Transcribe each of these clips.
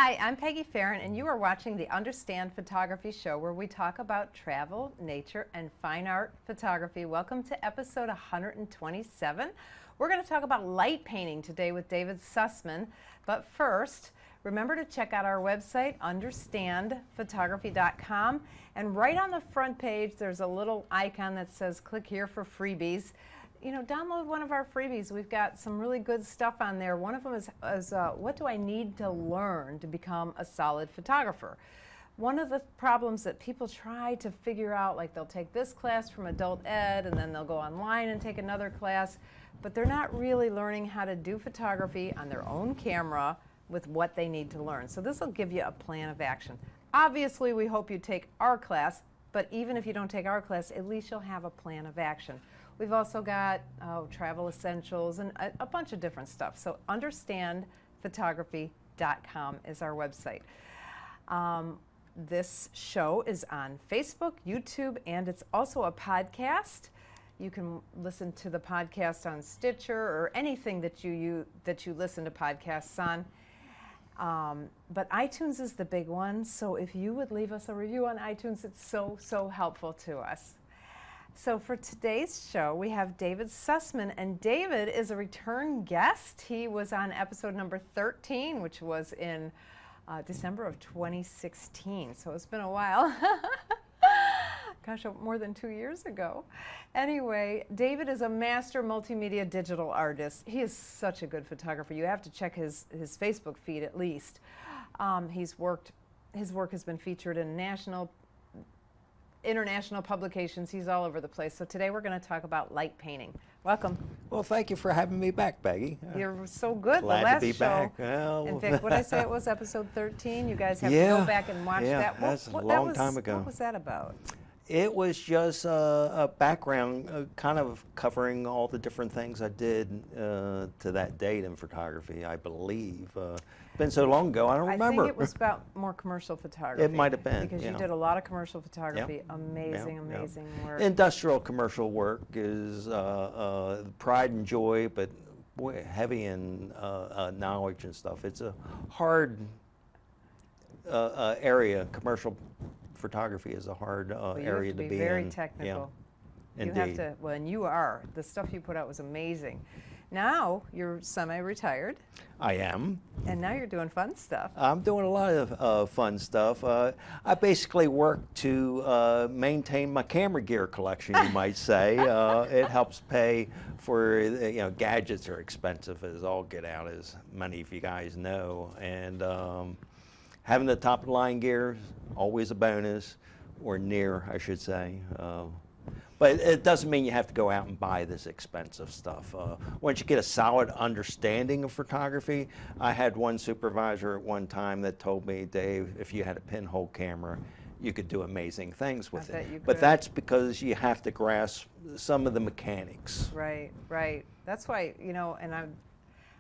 Hi, I'm Peggy Farron, and you are watching the Understand Photography Show, where we talk about travel, nature, and fine art photography. Welcome to episode 127. We're going to talk about light painting today with David Sussman. But first, remember to check out our website, understandphotography.com. And right on the front page, there's a little icon that says click here for freebies. You know, download one of our freebies. We've got some really good stuff on there. One of them is what do I need to learn to become a solid photographer? One of the problems that people try to figure out, like they'll take this class from adult ed and then they'll go online and take another class, but they're not really learning how to do photography on their own camera with what they need to learn. So this will give you a plan of action. Obviously, we hope you take our class, but even if you don't take our class, at least you'll have a plan of action. We've also got travel essentials and a bunch of different stuff. So understandphotography.com is our website. This show is on Facebook, YouTube, and it's also a podcast. You can listen to the podcast on Stitcher or anything that you listen to podcasts on. But iTunes is the big one, so if you would leave us a review on iTunes, it's so helpful to us. So for today's show, we have David Sussman, and David is a return guest. He was on episode number 13, which was in December of 2016, so it's been a while. Gosh, more than 2 years ago. Anyway, David is a master multimedia digital artist. He is such a good photographer. You have to check his Facebook feed at least. His work has been featured in international publications. He's all over the place. So today we're going to talk about light painting. Welcome. Well, thank you for having me back, Peggy. You're so good. Glad the last to be show, back. Well, in fact, what I say it was episode 13. You guys have yeah, to go back and watch that. That's a long time ago. What was that about? It was just a background, kind of covering all the different things I did to that date in photography, I believe. Been so long ago, I don't remember. I think it was about more commercial photography. It might have been. Because you did a lot of commercial photography. Yep. Amazing work. Industrial commercial work is pride and joy, but boy, heavy in knowledge and stuff. It's a hard area. Commercial photography is a hard area to be in. Very technical. Yeah, you indeed. have to, well, and you are. The stuff you put out was amazing. Now you're semi-retired. I am. And now you're doing fun stuff. I'm doing a lot of fun stuff. I basically work to maintain my camera gear collection, you might say. It helps pay for, gadgets are expensive as all get out, as many of you guys know. And having the top of the line gear, always a bonus, or near, I should say. But it doesn't mean you have to go out and buy this expensive stuff. Once you get a solid understanding of photography, I had one supervisor at one time that told me, Dave, if you had a pinhole camera, you could do amazing things with it. But that's because you have to grasp some of the mechanics. Right. That's why, and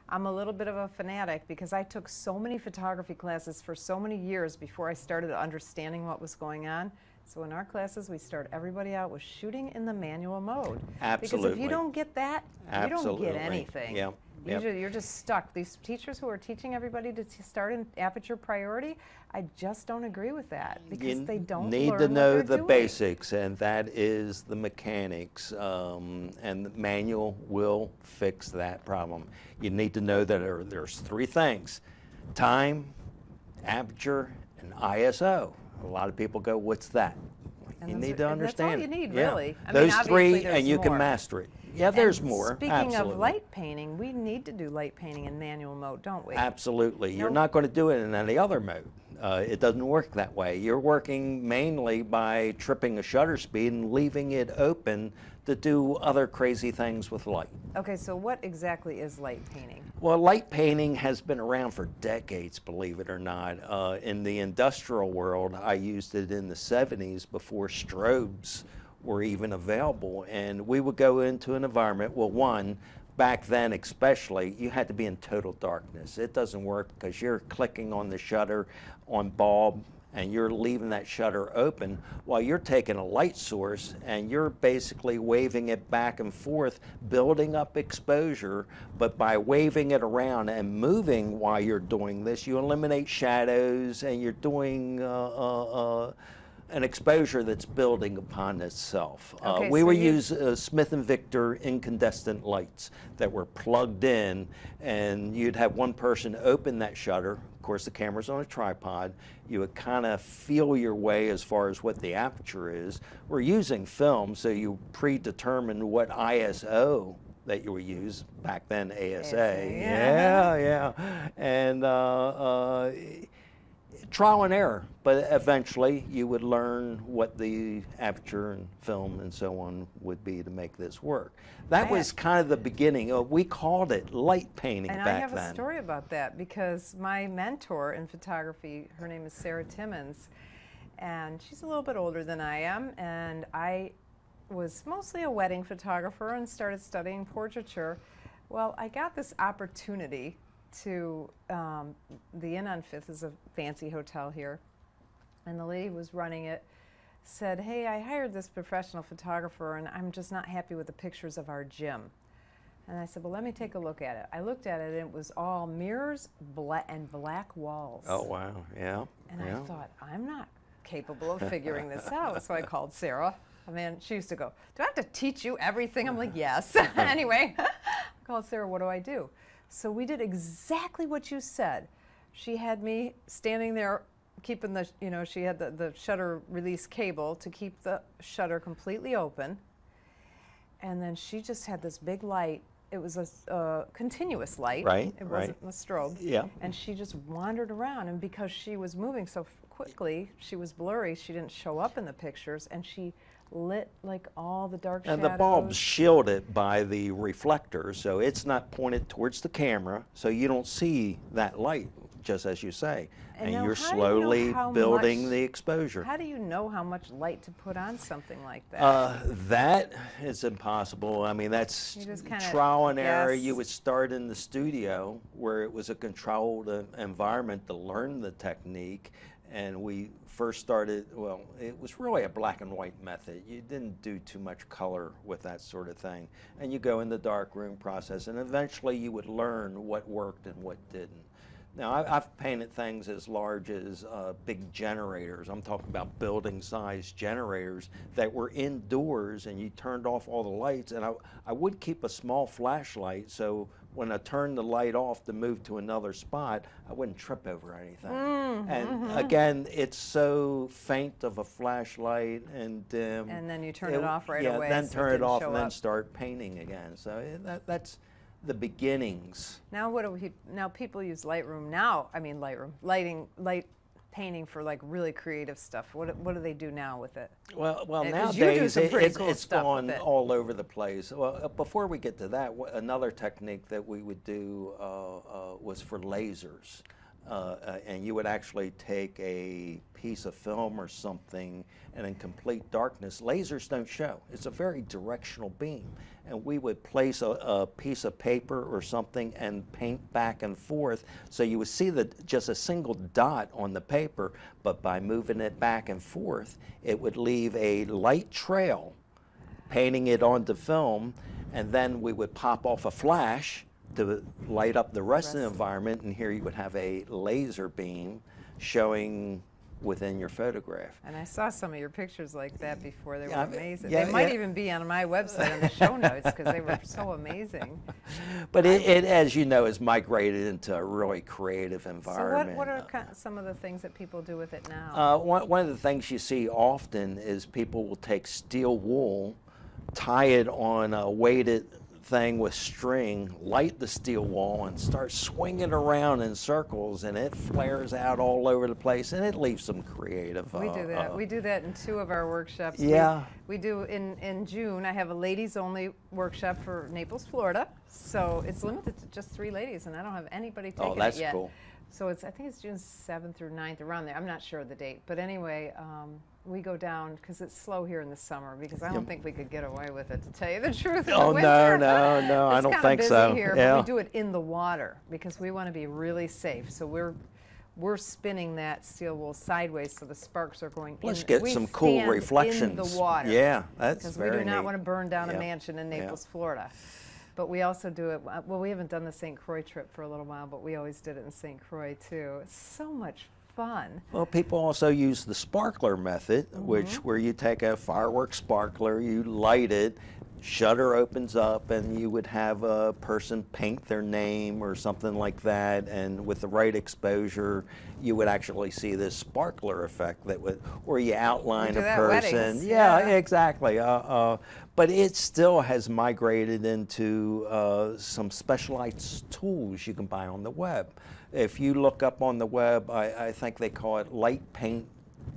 I'm a little bit of a fanatic because I took so many photography classes for so many years before I started understanding what was going on. So in our classes, we start everybody out with shooting in the manual mode. Absolutely. Because if you don't get that, you don't get anything. Yep. You're just stuck. These teachers who are teaching everybody to start in Aperture Priority, I just don't agree with that because they don't need learn to know what they're the doing. basics, and that is the mechanics, and the manual will fix that problem. You need to know that there's three things: time, aperture, and ISO. A lot of people go, what's that? You need to understand. That's all you need, really. I Those mean, three, and you more. can master it. Yeah, there's more. Speaking Absolutely. of light painting, we need to do light painting in manual mode, don't we? Absolutely. You're not going to do it in any other mode. It doesn't work that way. You're working mainly by tripping a shutter speed and leaving it open to do other crazy things with light. Okay, so what exactly is light painting? Well, light painting has been around for decades, believe it or not. In the industrial world, I used it in the 70s before strobes were even available. And we would go into an environment, well, one, back then especially, you had to be in total darkness. It doesn't work because you're clicking on the shutter on bulb and you're leaving that shutter open while you're taking a light source and you're basically waving it back and forth, building up exposure. But by waving it around and moving while you're doing this, you eliminate shadows, and you're doing an exposure that's building upon itself. Okay, We so would you- use Smith & Victor incandescent lights that were plugged in, and you'd have one person open that shutter. Of course, the camera's on a tripod. You would kind of feel your way as far as what the aperture is. We're using film, so you predetermine what ISO that you would use, back then ASA. Yeah. And trial and error, but eventually you would learn what the aperture and film and so on would be to make this work. That was kind of the beginning. We called it light painting And back then. I have a story about that, because my mentor in photography, her name is Sarah Timmons, and she's a little bit older than I am, and I was mostly a wedding photographer and started studying portraiture. Well, I got this opportunity to, the Inn on Fifth is a fancy hotel here, and the lady who was running it said, hey, I hired this professional photographer and I'm just not happy with the pictures of our gym. And I said, well, let me take a look at it. I looked at it and it was all mirrors and black walls. Oh, wow, yeah. And I thought, I'm not capable of figuring this out. So I called Sarah. I mean, she used to go, do I have to teach you everything? I'm like, yes. Anyway, I called Sarah, what do I do? So we did exactly what you said. She had me standing there keeping the, she had the shutter release cable to keep the shutter completely open. And then she just had this big light. It was a continuous light. Right, It wasn't a strobe. Yeah. And she just wandered around. And because she was moving so quickly, she was blurry, she didn't show up in the pictures. And she lit like all the dark shadows. And the bulb's shielded by the reflector, so it's not pointed towards the camera, so you don't see that light, just as you say. And now you're how do you know slowly how building much- the exposure. How do you know how much light to put on something like that? That is impossible. I mean, that's You just kinda trial and error. guess. You would start in the studio where it was a controlled environment to learn the technique. And we first started, well, it was really a black and white method. You didn't do too much color with that sort of thing. And you go in the darkroom process, and eventually you would learn what worked and what didn't. Now, I've painted things as large as big generators. I'm talking about building-sized generators that were indoors, and you turned off all the lights. And I would keep a small flashlight, so when I turned the light off to move to another spot, I wouldn't trip over anything. And again, it's so faint of a flashlight and dim. And then you turn it off right away, then so it turn it didn't off show and then up. start painting again. So that's the beginnings. Now what do we? Now people use Lightroom. Now I mean light painting for like really creative stuff. What do they do now with it? Well, 'Cause you do nowadays some pretty it's cool stuff gone with it. all over the place. Well, before we get to that, another technique that we would do was for lasers. And you would actually take a piece of film or something, and in complete darkness, lasers don't show. It's a very directional beam. And we would place a piece of paper or something and paint back and forth, so you would see just a single dot on the paper, but by moving it back and forth, it would leave a light trail, painting it onto film, and then we would pop off a flash to light up the rest of the environment, and here you would have a laser beam showing within your photograph. And I saw some of your pictures like that before. They were Yeah, amazing. yeah, they might yeah. even be on my website on the show notes because they were so amazing. But it, as you know, has migrated into a really creative environment. So what are some of the things that people do with it now? One of the things you see often is people will take steel wool, tie it on a weighted thing with string, light the steel wool, and start swinging around in circles, and it flares out all over the place, and it leaves some creative. We do that. We do that in 2 of our workshops. Yeah. We do in June. I have a ladies only workshop for Naples, Florida. So it's limited to just 3 ladies, and I don't have anybody taking that's it yet. cool. So I think it's June 7th through 9th, around there. I'm not sure of the date, but anyway, we go down because it's slow here in the summer. Because I don't think we could get away with it, to tell you the truth. In the Oh, winter. no, I It's don't kinda think busy so. here, Yeah. but we do it in the water because we want to be really safe. So we're spinning that steel wool sideways so the sparks are going Let's in. get We some cool stand reflections. in the water. Yeah, that's because very we do not neat. want to burn down a Yeah. mansion in Yeah. Naples, Florida. But we also do it, well, we haven't done the St. Croix trip for a little while, but we always did it in St. Croix too. It's so much fun. Well, people also use the sparkler method, which where you take a fireworks sparkler, you light it, shutter opens up, and you would have a person paint their name or something like that, and with the right exposure, you would actually see this sparkler effect that would, or you outline do a that at person. weddings, Yeah, yeah. exactly. But it still has migrated into some specialized tools you can buy on the web. If you look up on the web, I think they call it light paint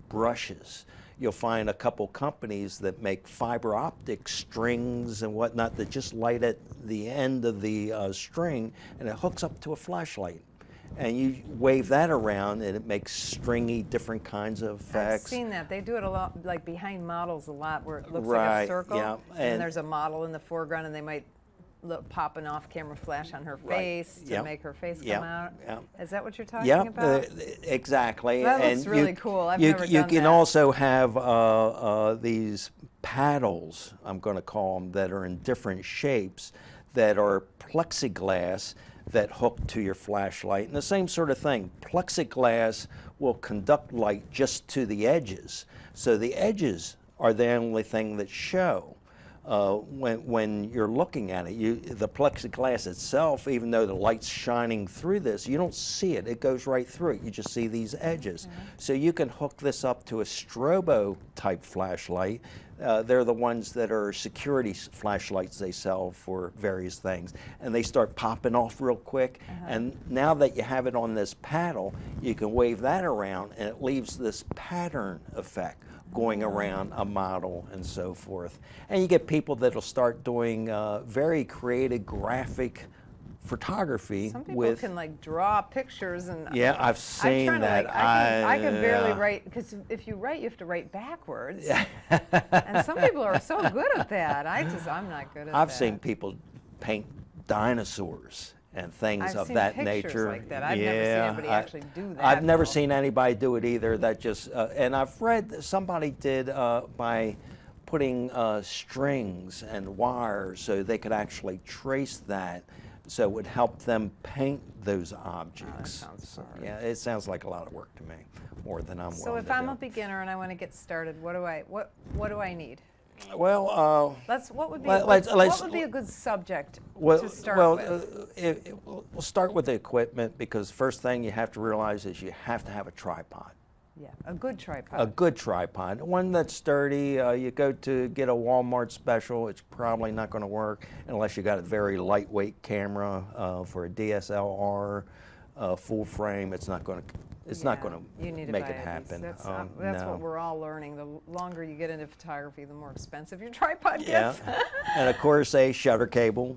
brushes. You'll find a couple companies that make fiber optic strings and whatnot that just light at the end of the string, and it hooks up to a flashlight. And you wave that around, and it makes stringy, different kinds of effects. I've seen that. They do it a lot, like behind models a lot, where it looks like Right, a circle, yeah, and and- there's a model in the foreground, and they might pop an off-camera flash on her Right, face to yep, make her face yep, come out. yep. Is that what you're talking Yeah, about? exactly. That and looks really cool. I've you, never you done can that. also have these paddles, I'm going to call them, that are in different shapes that are plexiglass that hook to your flashlight. And the same sort of thing. Plexiglass will conduct light just to the edges. So the edges are the only thing that show. When you're looking at it, the plexiglass itself, even though the light's shining through this, you don't see it. It goes right through it. You just see these edges. So you can hook this up to a strobo type flashlight. They're the ones that are security flashlights they sell for various things. And they start popping off real quick. And now that you have it on this paddle, you can wave that around, and it leaves this pattern effect going around a model and so forth. And you get people that'll start doing very creative graphic photography. Some people with, can like draw pictures, and yeah, I've I'm seen trying to, that. like, I can barely write, because if you write, you have to write backwards. And some people are so good at that. I'm not good at that. I've seen people paint dinosaurs and things I've of seen that pictures nature. like that. I've never seen anybody actually do that, I've never though. seen anybody do it either. That just and I've read that somebody did by putting strings and wires so they could actually trace that, so it would help them paint those objects. sounds hard. Yeah, it sounds like a lot of work to me, more than I'm So willing if to I'm do. a beginner and I want to get started, what do I need? Well, What would be let's- a good subject to start with? We'll start with the equipment, because first thing you have to realize is you have to have a tripod. Yeah, a good tripod. A good tripod, one that's sturdy. You go to get a Walmart special, it's probably not going to work unless you got a very lightweight camera for a DSLR full frame. It's not going to. It's not going You need to to make buy it these. happen. That's No. what we're all learning. The longer you get into photography, the more expensive your tripod Yeah, gets. and of course a shutter cable.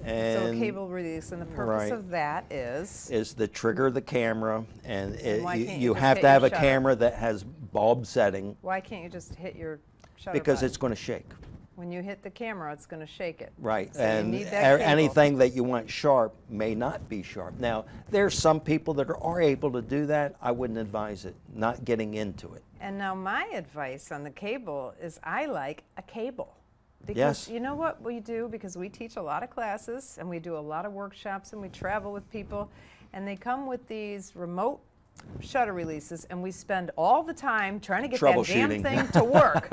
So And a cable release, and the purpose right. of that is to trigger the camera, and why can't you you just have hit to your have a shutter? camera that has bulb setting, why can't you just hit your shutter because button? it's going to shake. When you hit the camera, it's going to shake it. Right, So you and need that cable. anything that you want sharp may not be sharp. Now, there's some people that are able to do that. I wouldn't advise it, not getting into it. And now my advice on the cable is I like a cable. Because Yes. you know what we do? Because we teach a lot of classes and we do a lot of workshops and we travel with people, and they come with these remote shutter releases, and we spend all the time trying to get that damn Troubleshooting. thing to work.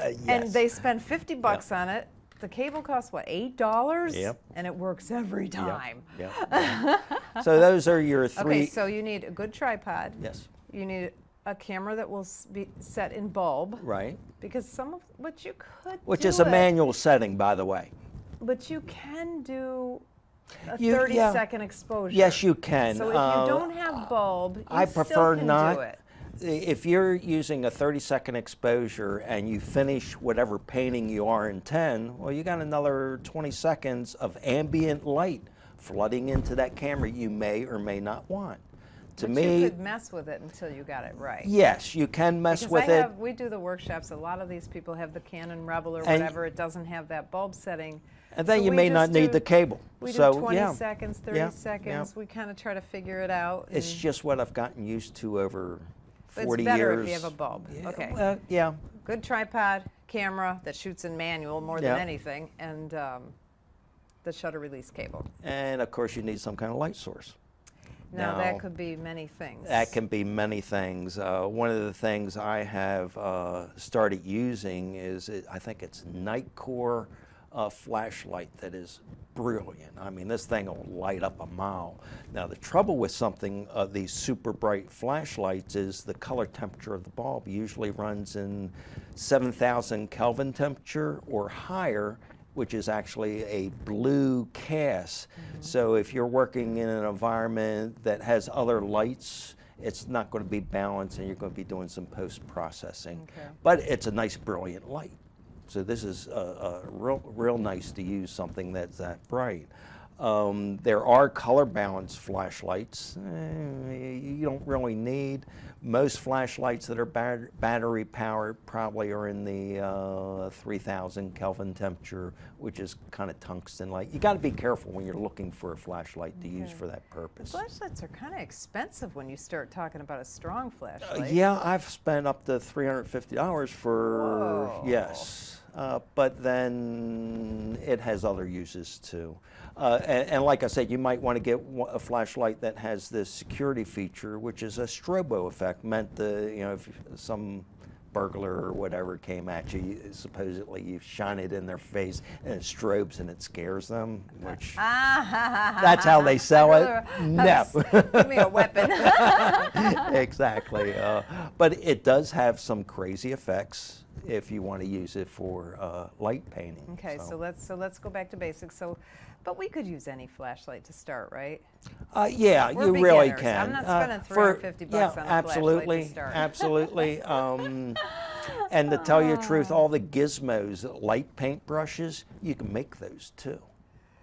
And Yes. they spend $50 on it. The cable costs what, $8? Yep. And it works every time. Yep. So those are your three. Okay, so you need a good tripod. Yes. You need a camera that will be set in bulb. Right. Because some of what you could Which do is a it, manual setting, by the way. but you can do a You- 30-second exposure. Yes, you can. So if you don't have bulb, you I still prefer can not. do it. If you're using a 30-second exposure and you finish whatever painting you are in 10, well, you got another 20 seconds of ambient light flooding into that camera you may or may not want. To but me, you could mess with it until you got it right. yes, you can mess Because with it. we do the workshops. A lot of these people have the Canon Rebel or And- whatever. It doesn't have that bulb setting. And then So you we may not just need do- the cable. We So, do 20 yeah. seconds, 30 Yeah, seconds. yeah. We kind of try to figure it out. It's and- just what I've gotten used to over But 40 it's better years. if you have a bulb. Yeah, Okay. well, yeah. Good tripod, camera that shoots in manual more Yeah. than anything, and the shutter release cable. And of course, you need some kind of light source. Now, that could be many things. That can be many things. One of the things I have started using is, I think it's Nightcore flashlight that is brilliant. I mean, this thing will light up a mile. Now, the trouble with something, these super bright flashlights, is the color temperature of the bulb usually runs in 7,000 Kelvin temperature or higher, which is actually a blue cast. So if you're working in an environment that has other lights, it's not going to be balanced and you're going to be doing some post-processing. Okay. But it's a nice, brilliant light. So this is real nice to use something that's that bright. There are color balanced flashlights. You don't really need. Most flashlights that are battery powered probably are in the 3,000 Kelvin temperature, which is kind of tungsten light. You got to be careful when you're looking for a flashlight to use for that purpose. Flashlights are kind of expensive when you start talking about a strong flashlight. Yeah, I've spent up to $350 for, Whoa. yes. But then it has other uses too. And like I said, you might want to get a flashlight that has this security feature, which is a strobo effect, meant to, you know, if some burglar or whatever came at you, supposedly you shine it in their face and it strobes and it scares them, which that's how they sell it. No. Give me a weapon. Exactly. But it does have some crazy effects if you want to use it for light painting. Okay, so let's go back to basics. But we could use any flashlight to start, right? Yeah, We're you really beginners. can. I'm not spending $350 yeah, on a absolutely, flashlight to start. absolutely. And to tell you the truth, all the gizmos, light paint brushes, you can make those too.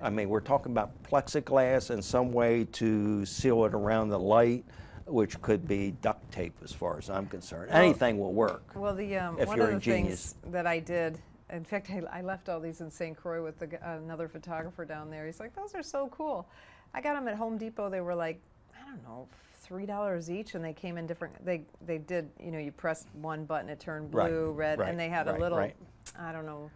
I mean, we're talking about plexiglass and some way to seal it around the light, which could be duct tape as far as I'm concerned. Anything will work. Well, if one you're of the ingenious. things that I did, in fact, I left all these in St. Croix with another photographer down there. He's like, those are so cool. I got them at Home Depot. They were like, I don't know, $3 each, and they came in different, they did, you know, you pressed one button, it turned blue, red, and they had a little, I don't know,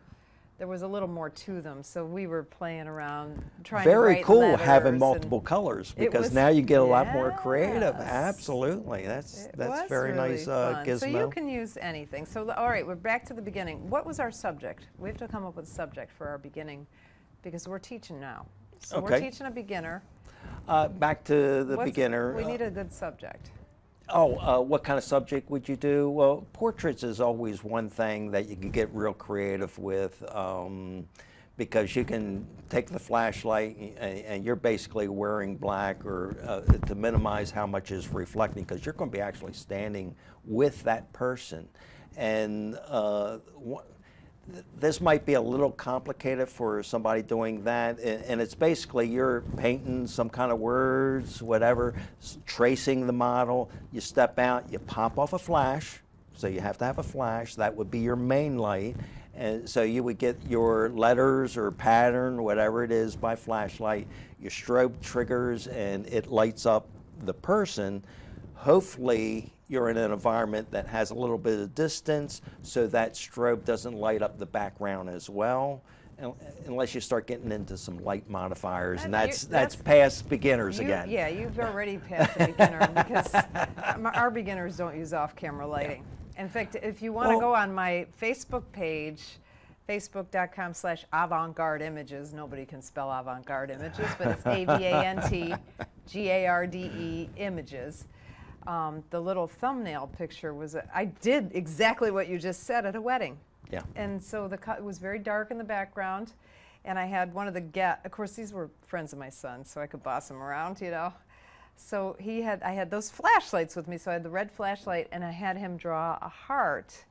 there was a little more to them. So we were playing around, trying to Very write cool letters having multiple colors, it because was- now you get a lot more creative. yes. Absolutely, that's It was very really nice fun. gizmo. So you can use anything. So all right, we're back to the beginning. What was our subject? We have to come up with a subject for our beginning, because we're teaching now. So we're Okay. teaching a beginner. Back to the beginner. We need a good subject. What kind of subject would you do? Well, portraits is always one thing that you can get real creative with, because you can take the flashlight and you're basically wearing black or to minimize how much is reflecting, because you're going to be actually standing with that person. And this might be a little complicated for somebody doing that, and it's basically you're painting some kind of words, whatever, tracing the model. You step out, you pop off a flash, so you have to have a flash. That would be your main light, and so you would get your letters or pattern, whatever it is, by flashlight. Your strobe triggers, and it lights up the person. Hopefully, you're in an environment that has a little bit of distance, so that strobe doesn't light up the background as well, unless you start getting into some light modifiers, and that's past beginners again. Yeah, you've already passed the beginner, because our beginners don't use off-camera lighting. In fact, if you want to go on my Facebook page, facebook.com/Avantgarde Images. Nobody can spell Avantgarde Images, but it's AVANTGARDE Images. The little thumbnail picture was, I did exactly what you just said at a wedding. Yeah. And so it was very dark in the background, and I had one of the of course these were friends of my son, so I could boss him around, you know. So I had those flashlights with me, so I had the red flashlight, and I had him draw a heart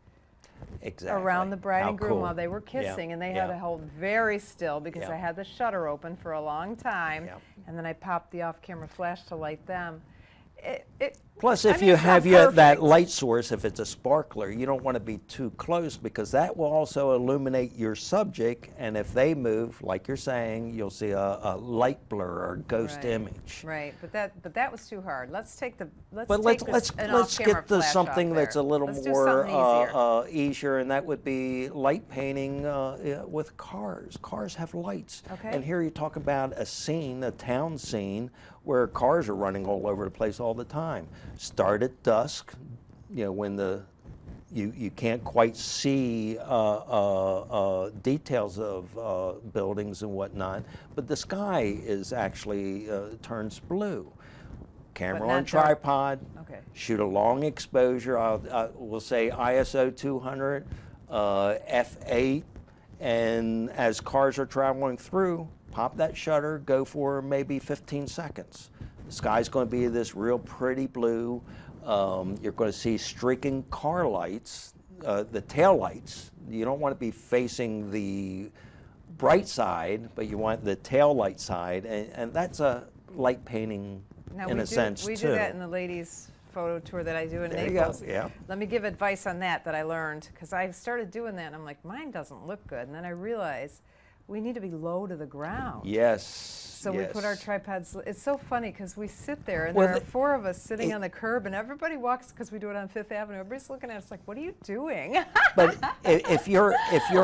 around the bride and groom while they were kissing, and they had to hold very still because I had the shutter open for a long time, and then I popped the off-camera flash to light them. Plus, I if mean, you it's not have that perfect. light source, if it's a sparkler, you don't want to be too close because that will also illuminate your subject. And if they move, like you're saying, you'll see a light blur or ghost Right. image. Right, but that was too hard. Let's take the But take let's this an let's off-camera get to flash something off that's there. a little Let's do more something easier. easier, and that would be light painting with cars. Cars have lights. Okay. And here you talk about a scene, a town scene, where cars are running all over the place all the time. Start at dusk, when you can't quite see details of buildings and whatnot, but the sky is actually turns blue. Camera not on dark. tripod. Okay. Shoot a long exposure. We'll say ISO 200, f8, and as cars are traveling through, pop that shutter. Go for maybe 15 seconds. The sky's going to be this real pretty blue. You're going to see streaking car lights, the tail lights. You don't want to be facing the bright side, but you want the tail light side, and that's a light painting Now in a sense we too. do that in the ladies' photo tour that I do in There you go, Naples. yeah. Let me give advice on that I learned, because I started doing that and I'm like, mine doesn't look good. And then I realized we need to be low to the ground. Yes. So we put our yes. tripods. It's so funny because we sit there and Well, there are the- four of us sitting on the curb and everybody walks, because we do it on Fifth Avenue. Everybody's looking at us like, what are you doing? But if you're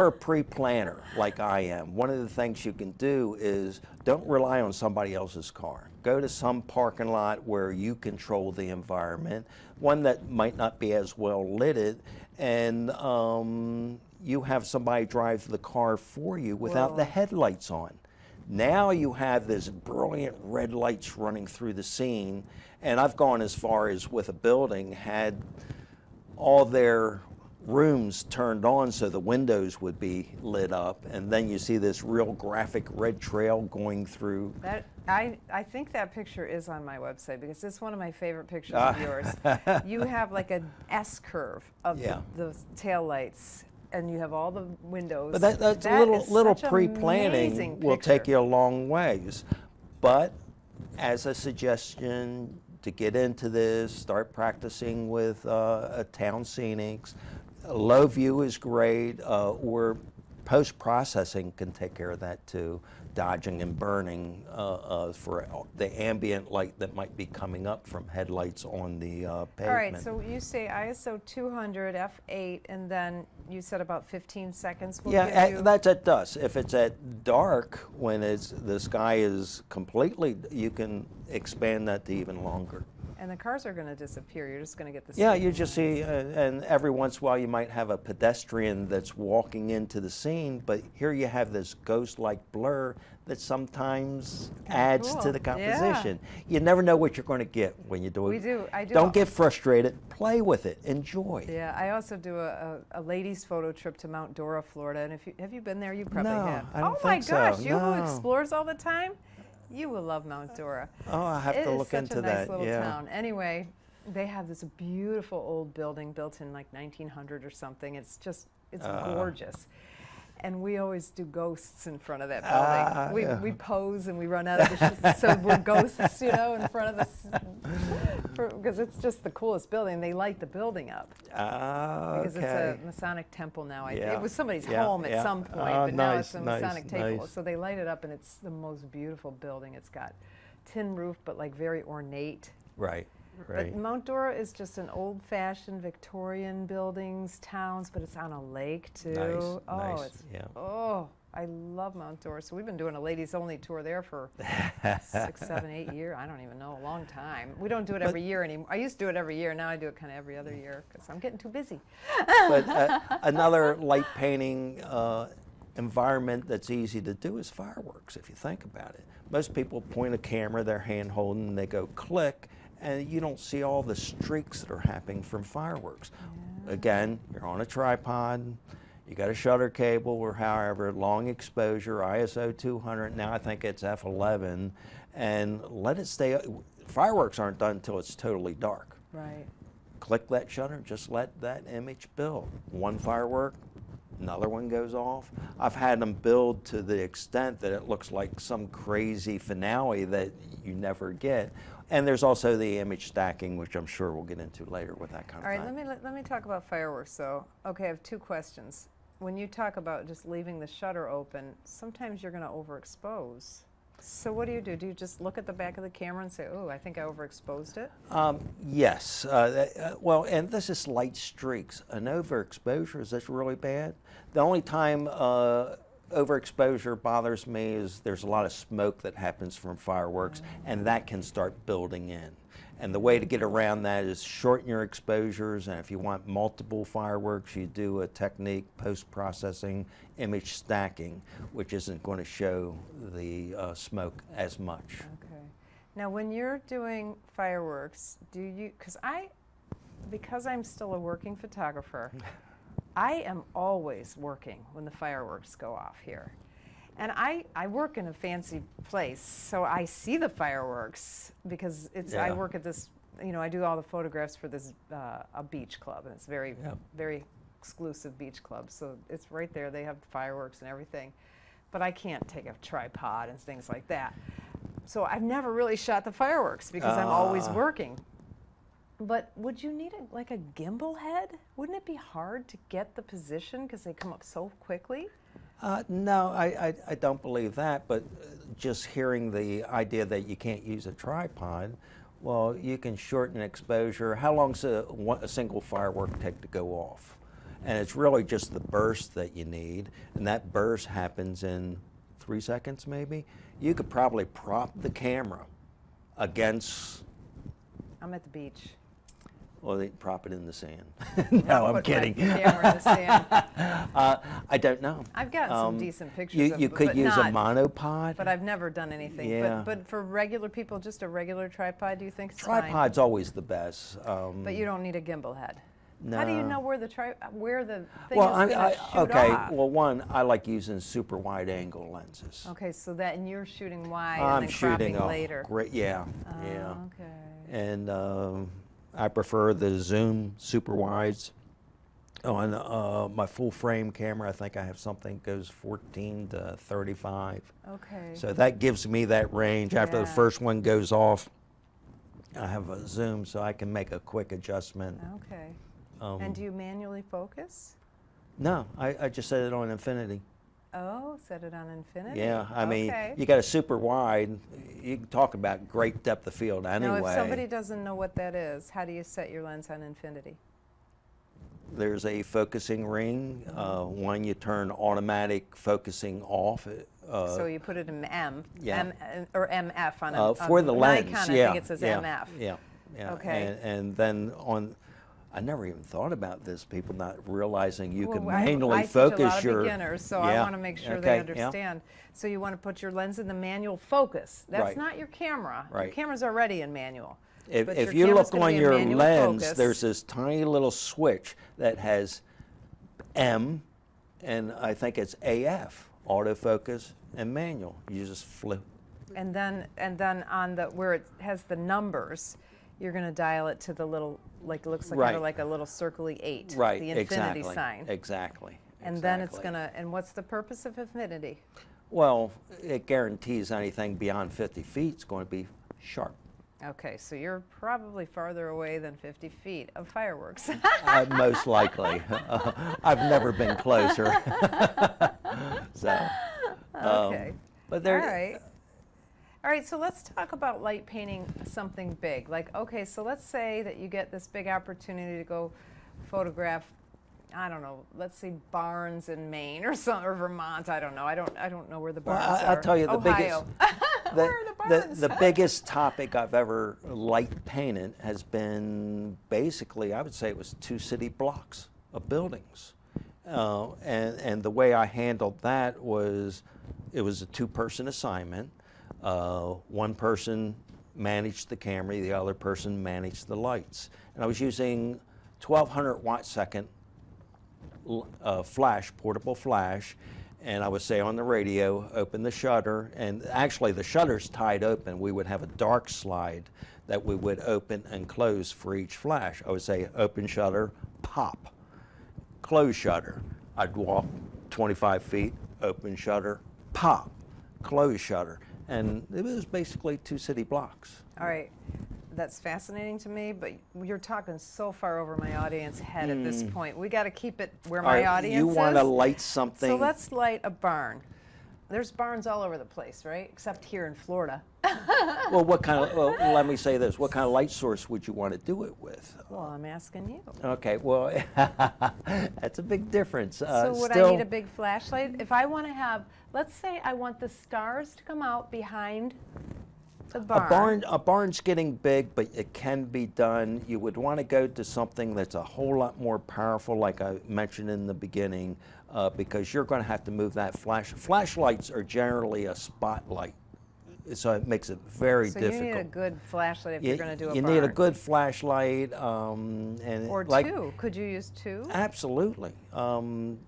a pre-planner like I am, one of the things you can do is don't rely on somebody else's car. Go to some parking lot where you control the environment, one that might not be as well lit, and you have somebody drive the car for you without the Whoa. headlights on. Now you have this brilliant red lights running through the scene, and I've gone as far as with a building, had all their rooms turned on so the windows would be lit up, and then you see this real graphic red trail going through. That I think that picture is on my website because it's one of my favorite pictures of yours. You have like an S curve of Yeah. the taillights, and you have all the windows. But that's That a little is little such an pre-planning amazing will take picture. you a long ways. But as a suggestion to get into this, start practicing with town scenics. Low view is great, or post-processing can take care of that too. Dodging and burning for the ambient light that might be coming up from headlights on the pavement. All right, so you say ISO 200 f8, and then you said about 15 seconds will Yeah, give you. that's at dusk. If it's at dark, when the sky is completely, you can expand that to even longer. And the cars are going to disappear. You're just going to get the. Yeah, street you just lights. see, and every once in a while you might have a pedestrian that's walking into the scene, but here you have this ghost-like blur that sometimes adds cool. to the Yeah. composition. You never know what you're going to get when you do it. We do. I do. Don't get frustrated. Play with it. Enjoy. Yeah, I also do a ladies' photo trip to Mount Dora, Florida. And if you have you been there? You probably No, have. I don't oh my think so. gosh, you who No. explores all the time, you will love Mount Dora. Oh, I have It to is look such into a nice that. little Yeah. town. Anyway, they have this beautiful old building built in like 1900 or something. It's gorgeous. And we always do ghosts in front of that building. Yeah. We pose and we run out of the so we're ghosts, in front of this, because it's just the coolest building. They light the building up because it's a Masonic temple now. Yeah. It was somebody's Yeah, home at yeah. some point, Oh, but now nice, it's a nice, Masonic temple. nice. So they light it up, and it's the most beautiful building. It's got tin roof, but like very ornate. Right. Right. But Mount Dora is just an old-fashioned Victorian buildings, towns, but it's on a lake too. Nice, Oh, nice, it's yeah. oh, I love Mount Dora. So we've been doing a ladies-only tour there for 6, 7, 8 years. I don't even know, a long time. We don't do it every year anymore. I used to do it every year. Now I do it kind of every other year because I'm getting too busy. But another light painting environment that's easy to do is fireworks, if you think about it. Most people point a camera, they're hand holding, and they go click, and you don't see all the streaks that are happening from fireworks. Yeah. Again, you're on a tripod, you got a shutter cable or however, long exposure, ISO 200, now I think it's f11, and let it stay. Fireworks aren't done until it's totally dark. Right. Click that shutter, just let that image build. One firework, another one goes off. I've had them build to the extent that it looks like some crazy finale that you never get. And there's also the image stacking, which I'm sure we'll get into later with that kind All of right, thing. let me talk about fireworks. So, okay, I have two questions. When you talk about just leaving the shutter open, sometimes you're going to overexpose. So what do? Do you just look at the back of the camera and say, oh, I think I overexposed it? Yes. Well, and this is light streaks. An overexposure, is this really bad? The only time overexposure bothers me is there's a lot of smoke that happens from fireworks, and that can start building in. And the way to get around that is shorten your exposures, and if you want multiple fireworks, you do a technique, post-processing image stacking, which isn't going to show the smoke as much. Okay. Now, when you're doing fireworks, do you, because I'm still a working photographer, I am always working when the fireworks go off here. And I work in a fancy place, so I see the fireworks because it's, I work at this, you know, I do all the photographs for this, a beach club, and it's very, very exclusive beach club. So it's right there, they have the fireworks and everything. But I can't take a tripod and things like that. So I've never really shot the fireworks because I'm always working. But would you need like a gimbal head? Wouldn't it be hard to get the position because they come up so quickly? No, I don't believe that, but just hearing the idea that you can't use a tripod, well, you can shorten exposure. How long does a single firework take to go off? And it's really just the burst that you need, and that burst happens in 3 seconds maybe. You could probably prop the camera against... I'm at the beach. Well, they prop it in the sand. No, I'm kidding. My camera in the sand. I don't know. I've got some decent pictures of You it, could but use a not, monopod. but I've never done anything. Yeah. But for regular people, just a regular tripod, do you think it's Tripod's always the best. But you don't need a gimbal head. No. How do you know where the thing well, is going to shoot okay. off? Well, one, I like using super wide angle lenses. Okay, so that, and you're shooting wide I'm and then shooting cropping later. Great, yeah. Okay. And I prefer the zoom super wides. On my full frame camera, I think I have something that goes 14 to 35. Okay. So that gives me that range. After the first one goes off, I have a zoom so I can make a quick adjustment. Okay. And do you manually focus? No, I just set it on Affinity. Oh, set it on Infinity? Yeah, I mean, you got a super wide, you can talk about great depth of field anyway. Now, if somebody doesn't know what that is, how do you set your lens on Infinity? There's a focusing ring. One, you turn automatic focusing off. So you put it in Yeah. or MF on a for the lens, Nikon, yeah. I think it says MF. Yeah. Okay. And then on, I never even thought about this, people not realizing you can Well, manually I focus teach a lot your... of beginners, so I want to make sure they understand. So you want to put your lens in the manual focus. That's not your camera. Your camera's already in manual. If you look on your lens, there's this tiny little switch that has M, and I think it's AF, autofocus and manual. You just flip. And then on the where it has the numbers, you're going to dial it to the little, like, it looks like kind of like a little circly 8, right, the infinity sign. Exactly. And then it's going to, and what's the purpose of Infinity? Well, it guarantees anything beyond 50 feet is going to be sharp. Okay, so you're probably farther away than 50 feet of fireworks. Most likely. I've never been closer. So, okay. But there. All right. All right, so let's talk about light painting something big. Like, okay, so let's say that you get this big opportunity to go photograph, I don't know, let's say barns in Maine or Vermont. I don't know. I don't know where the barns are. I'll tell you the Ohio. Where are the barns? The biggest topic I've ever light painted has been basically, I would say it was 2 city blocks of buildings. And the way I handled that was, it was a 2-person assignment. One person managed the camera, the other person managed the lights. And I was using 1200 watt second flash, portable flash, and I would say on the radio, open the shutter, and actually the shutter's tied open. We would have a dark slide that we would open and close for each flash. I would say open shutter, pop, close shutter. I'd walk 25 feet, open shutter, pop, close shutter. And it was basically 2 city blocks. All right. that's fascinating to me, but you're talking so far over my audience head at this point. We got to keep it where my audience you is. want to light something. So let's light a barn. There's barns all over the place, right? Except here in Florida. Well, what kind of, well, let me say this. What kind of light source would you want to do it with? Well, I'm asking you. Okay, well, that's a big difference. So would I need a big flashlight? If I want to have, let's say I want the stars to come out behind the barn. A barn's getting big, but it can be done. You would want to go to something that's a whole lot more powerful, like I mentioned in the beginning, because you're going to have to move that flash. Flashlights are generally a spotlight, so it makes it very difficult. So you need a good flashlight if you're going to do a barn. You need a good flashlight. And or two. Could you use two? Absolutely. Because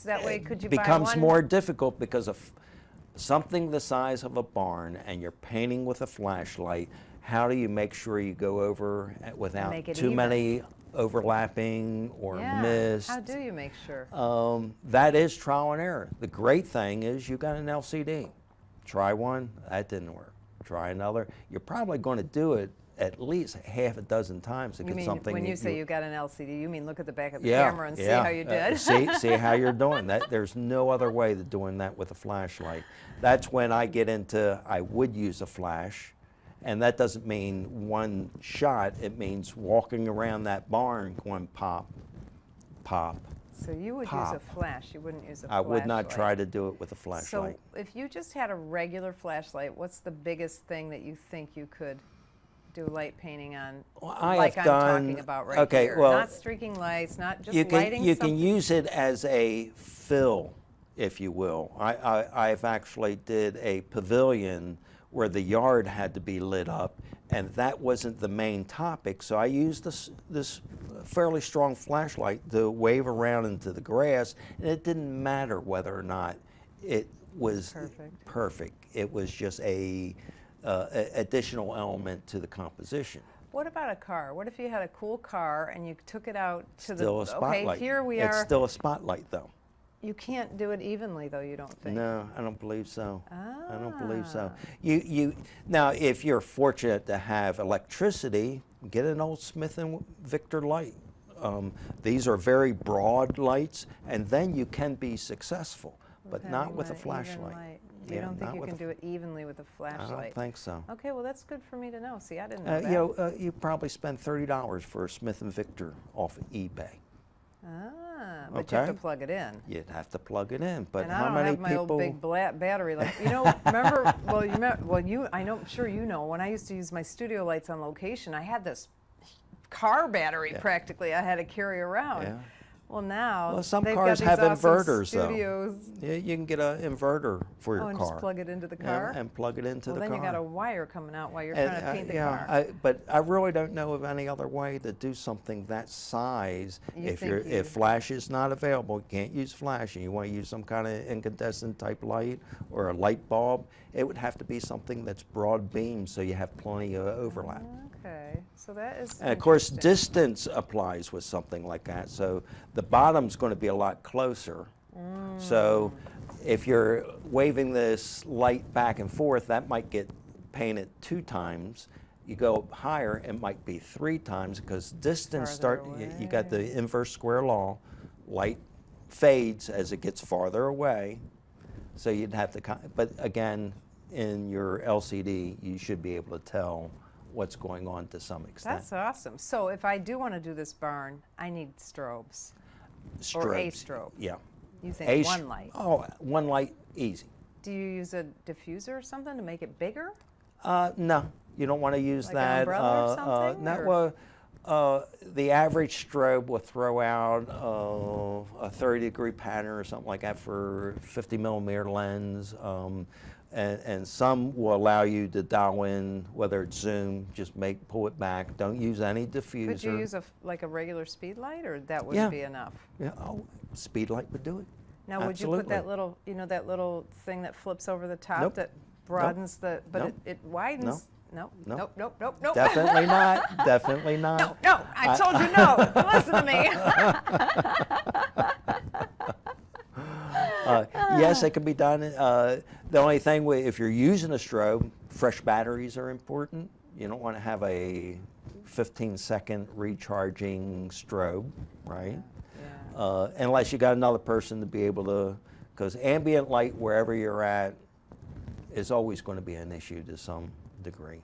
that way, could you buy one? It becomes more difficult because of something the size of a barn and you're painting with a flashlight. How do you make sure you go over without too many overlapping or mist? How do you make sure? That is trial and error. The great thing is you got an LCD. Try one, that didn't work. Try another. You're probably going to do it at least half a dozen times to get something. When you say you got an LCD, you mean look at the back of the camera and see how you did? See how you're doing. There's no other way to doing that with a flashlight. That's when I get into, I would use a flash, and that doesn't mean one shot. It means walking around that barn going pop, pop. So you would use a flash, you wouldn't use a flashlight. I would not try to do it with a flashlight. So if you just had a regular flashlight, what's the biggest thing that you think you could do light painting on, well, like I'm talking about right here? Well, not streaking lights, not just lighting you something? can use it as a fill, if you will. I've actually did a pavilion where the yard had to be lit up, and that wasn't the main topic, so I used this fairly strong flashlight to wave around into the grass, and it didn't matter whether or not it was perfect. It was just a additional element to the composition. What about a car? What if you had a cool car and you took it out to Still a spotlight. Okay, here we are. It's still a spotlight, though. You can't do it evenly, though, you don't think? No, I don't believe so. I don't believe so. Now, if you're fortunate to have electricity, get an old Smith & Victor light. These are very broad lights, and then you can be successful, but not with a flashlight. You don't think you can do it evenly with a flashlight? I don't think so. Okay, well, that's good for me to know. See, I didn't know that. You probably spend $30 for a Smith & Victor off of eBay. But you have to plug it in. You'd have to plug it in, but and how many people? I don't have my old big battery. Like, remember? I'm sure you know. When I used to use my studio lights on location, I had this car battery practically. I had to carry around. Yeah. Well, now some cars have inverters, though. Yeah, you can get an inverter for your car. And just plug it into the car? And plug it into the car. Well, then you got a wire coming out while you're trying to paint the car. But I really don't know of any other way to do something that size. If flash is not available, you can't use flash, and you want to use some kind of incandescent type light or a light bulb, it would have to be something that's broad beam so you have plenty of overlap. Okay, so that is And of course, distance applies with something like that. So the bottom's going to be a lot closer. So if you're waving this light back and forth, that might get painted 2 times. You go higher, it might be 3 times because distance you got the inverse square law. Light fades as it gets farther away. So you'd have to, but again, in your LCD, you should be able to tell what's going on to some extent. That's awesome. So if I do want to do this barn, I need strobes. Strobes. Or a strobe. Yeah. You think one light? Oh, one light, easy. Do you use a diffuser or something to make it bigger? No, you don't want to use like that. An umbrella or something? The average strobe will throw out a 30-degree pattern or something like that for 50-millimeter lens. And some will allow you to dial in, whether it's zoom, just pull it back. Don't use any diffuser. Could you use a regular speed light, or that wouldn't be enough? Yeah, speed light would do it. Now, would you put that little, that little thing that flips over the top that broadens it widens? Nope. Nope. Definitely not. Definitely not. No, I told you no. Listen to me. Yes, it can be done. The only thing, if you're using a strobe, fresh batteries are important. You don't want to have a 15-second recharging strobe, right? Yeah. Unless you got another person to be able to, because ambient light wherever you're at is always going to be an issue to some degree.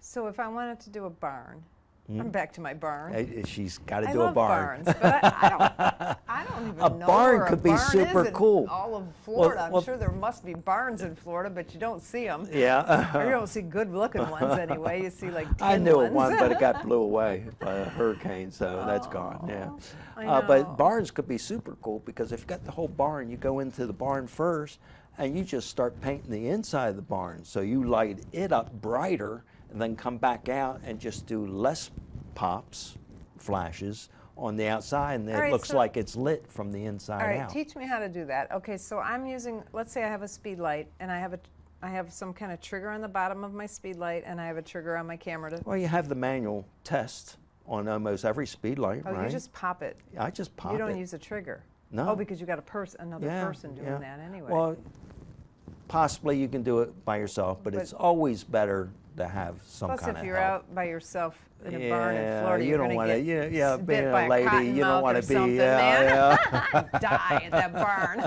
So if I wanted to do a barn, I'm back to my barn. She's got to I do a love barn. barns, but I don't even A know barn where could a be barn super is in cool. all of Florida. Well, I'm sure there must be barns in Florida, but you don't see them. Yeah. Or you don't see good-looking ones anyway. You see like tin I knew ones. of one, but it got blew away by a hurricane, so that's gone. Yeah. I know. But barns could be super cool because if you got the whole barn, you go into the barn first, and you just start painting the inside of the barn. So you light it up brighter, and then come back out and just do less pops, flashes on the outside, and it looks like it's lit from the inside All right, out. teach me how to do that. Okay, so I'm using, let's say I have a speed light, and I have some kind of trigger on the bottom of my speed light, and I have a trigger on my camera to. Well, you have the manual test on almost every speed light, Oh, right? you just pop it. I just pop it. You don't use a trigger. No. Oh, because you got another person doing that anyway. Well, possibly you can do it by yourself, but it's always better to have some plus, kind of help. if you're out by yourself in a barn in Florida, you you're don't going want to to. get Yeah, bit being by a lady, you don't want to be. Man. Die in that barn.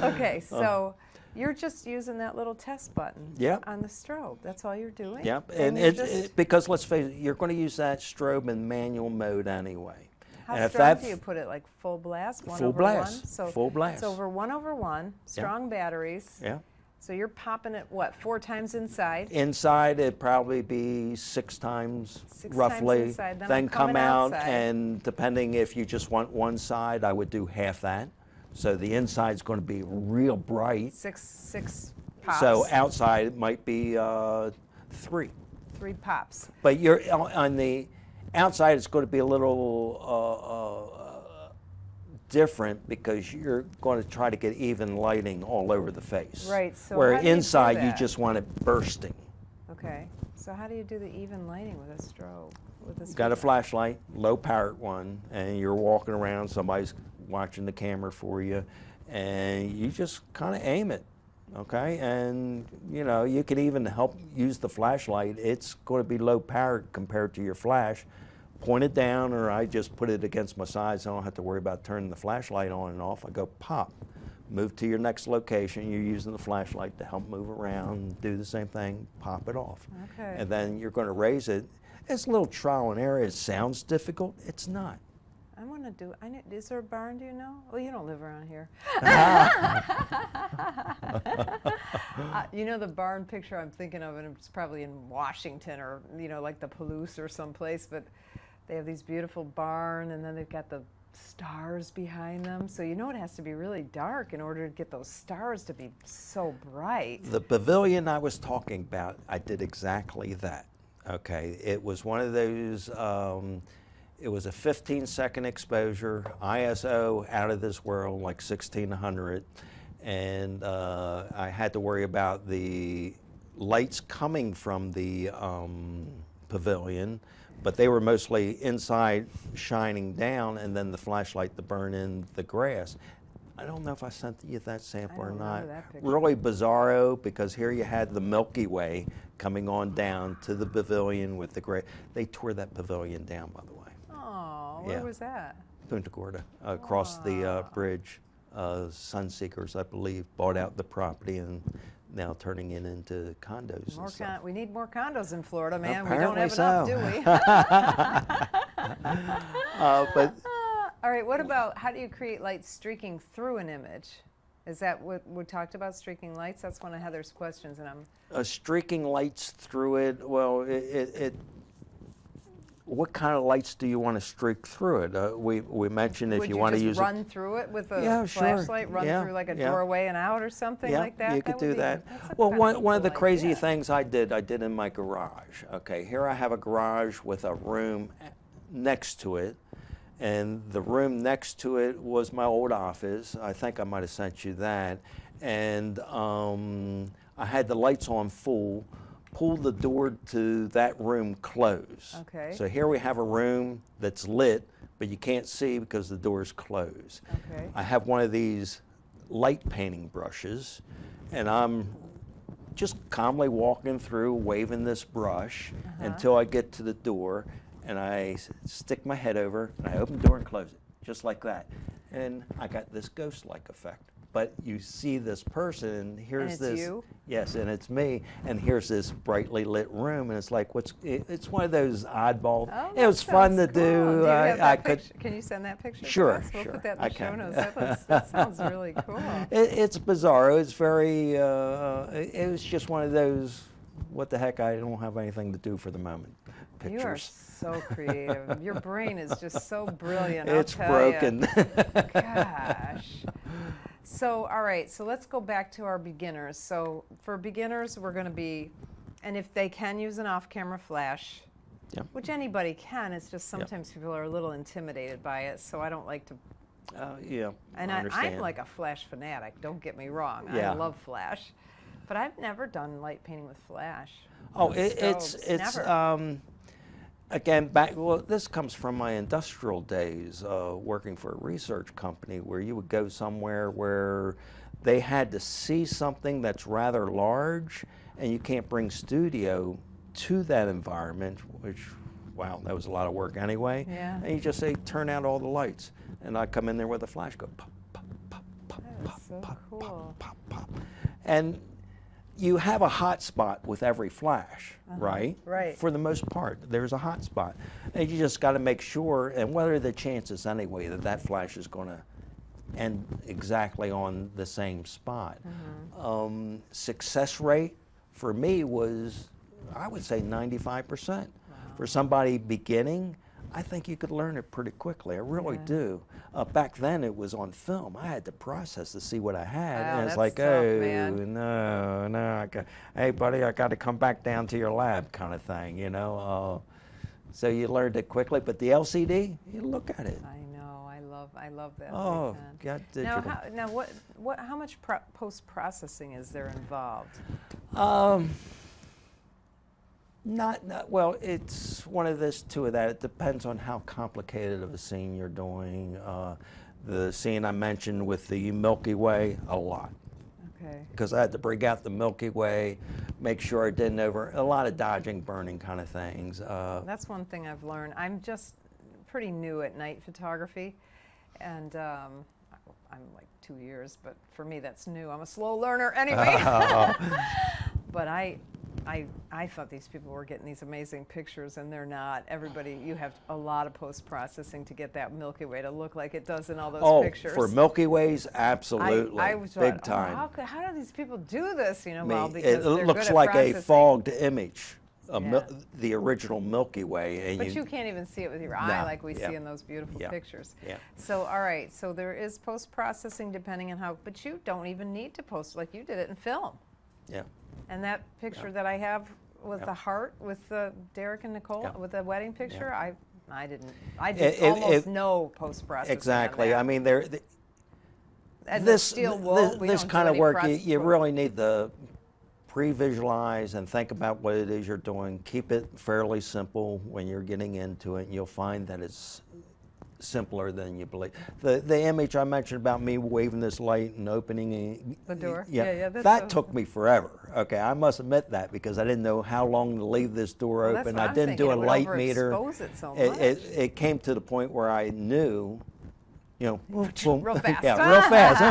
Okay, so you're just using that little test button on the strobe. That's all you're doing. Yep, and because let's face it, you're going to use that strobe in manual mode anyway. How strong do you put it? Like full blast? Full blast. So full blast. It's over 1/1. Strong batteries. Yeah. So you're popping it, what, 4 times inside? Inside, it'd probably be 6 times, roughly. Times inside. Then come out, outside. and depending if you just want one side, I would do half that. So the inside's going to be real bright. Six pops. So outside it might be 3. 3 pops. But you're on the outside, it's going to be a little different because you're going to try to get even lighting all over the face. Right. So where how do you do inside you that? just want it bursting. Okay. So how do you do the even lighting with a strobe? Got a flashlight, low powered one, and you're walking around, somebody's watching the camera for you, and you just kind of aim it, okay? And you know, you can even help use the flashlight. It's going to be low powered compared to your flash. Point it down, or I just put it against my side so I don't have to worry about turning the flashlight on and off. I go pop, move to your next location. You're using the flashlight to help move around, do the same thing, pop it off. Okay. And then you're going to raise it. It's a little trial and error. It sounds difficult. It's not. I want to do, is there a barn, do you know? Well, you don't live around here. You know the barn picture I'm thinking of, and it's probably in Washington or, you know, like the Palouse or someplace, but they have these beautiful barn, and then they've got the stars behind them. So you know it has to be really dark in order to get those stars to be so bright. The pavilion I was talking about, I did exactly that. Okay, it was one of those, it was a 15-second exposure, ISO out of this world, like 1600, and I had to worry about the lights coming from the pavilion, but they were mostly inside shining down, and then the flashlight to burn in the grass. I don't know if I sent you that sample or not. Really bizarro, because here you had the Milky Way coming on down to the pavilion with the gray. They tore that pavilion down, by the way. Oh, where was that? Punta Gorda, across the bridge. Sunseekers, I believe, bought out the property and now turning it into condos and stuff. We need more condos in Florida, man. Apparently we don't have enough, do we? But all right, what about, how do you create light streaking through an image? Is that what we talked about, streaking lights? That's one of Heather's questions, and I'm... streaking lights through it, well, what kind of lights do you want to streak through it? We mentioned if you want to use run through it with a flashlight, run through like a doorway and out or something like that? Yeah, you could do that. Well, one of the crazy things I did in my garage. Okay, here I have a garage with a room next to it, and the room next to it was my old office. I think I might have sent you that. And I had the lights on full, pulled the door to that room closed. Okay. So here we have a room that's lit, but you can't see because the door is closed. Okay. I have one of these light painting brushes, and I'm just calmly walking through, waving this brush until I get to the door, and I stick my head over, and I open the door and close it, just like that. And I got this ghost-like effect. But you see this person, and here's And it's you? Yes, and it's me, and here's this brightly lit room, and it's like, it's one of those oddball. Oh, it was fun to cool. do. You have I that could. picture? Can you send that picture? Sure, to us? We'll sure. put that in I the show can. notes. That sounds really cool. It's bizarre. It's very. It was just one of those. What the heck? I don't have anything to do for the moment. Pictures. You are so creative. Your brain is just so brilliant. It's I'll tell broken. Gosh. So, all right, so let's go back to our beginners. So for beginners, we're going to be, and if they can use an off-camera flash, which anybody can, it's just sometimes people are a little intimidated by it, so I don't like to. And I'm like a flash fanatic, don't get me wrong. I love flash, but I've never done light painting with flash. Oh, it's never. Again, this comes from my industrial days, working for a research company, where you would go somewhere where they had to see something that's rather large, and you can't bring studio to that environment, which, wow, that was a lot of work anyway. Yeah. And you just say, turn out all the lights. And I come in there with a flash, go pop, pop, pop, pop, pop, so pop, cool. pop, pop, pop. And you have a hot spot with every flash, right? Right. For the most part, there's a hot spot. And you just got to make sure, and what are the chances anyway that that flash is going to end exactly on the same spot? Success rate for me was, I would say 95%. Wow. For somebody beginning, I think you could learn it pretty quickly. I really do. Back then, it was on film. I had to process to see what I had, and it's like, tough, oh man. no, hey buddy, I got to come back down to your lab, kind of thing, you know. So you learned it quickly, but the LCD, you look at it. I know, I love that. Oh, got digital. How much post-processing is there involved? Well, it's one of this, two of that. It depends on how complicated of a scene you're doing. The scene I mentioned with the Milky Way, a lot. Okay. Because I had to bring out the Milky Way, make sure I didn't a lot of dodging, burning kind of things. That's one thing I've learned. I'm just pretty new at night photography, and I'm like 2 years, but for me that's new. I'm a slow learner anyway. But I thought these people were getting these amazing pictures, and they're not. Everybody, you have a lot of post-processing to get that Milky Way to look like it does in all those pictures. For Milky Ways, absolutely, I was big thought, time. How do these people do this? You know, It looks like a fogged image, the original Milky Way. And but you can't even see it with your eye like we see in those beautiful pictures. Yeah. So, all right, so there is post-processing depending on how, but you don't even need to post, like you did it in film. Yeah. And that picture that I have with the heart, with Derek and Nicole, with the wedding picture, I did almost no post-processing. Exactly. On that. I mean, this kind of work, you really need to pre-visualize and think about what it is you're doing. Keep it fairly simple when you're getting into it, and you'll find that it's simpler than you believe. The image I mentioned about me waving this light and opening the door. That took me forever. Okay, I must admit that, because I didn't know how long to leave this door open. I didn't do a light meter. It came to the point where I knew, you know, boom, real fast. real fast.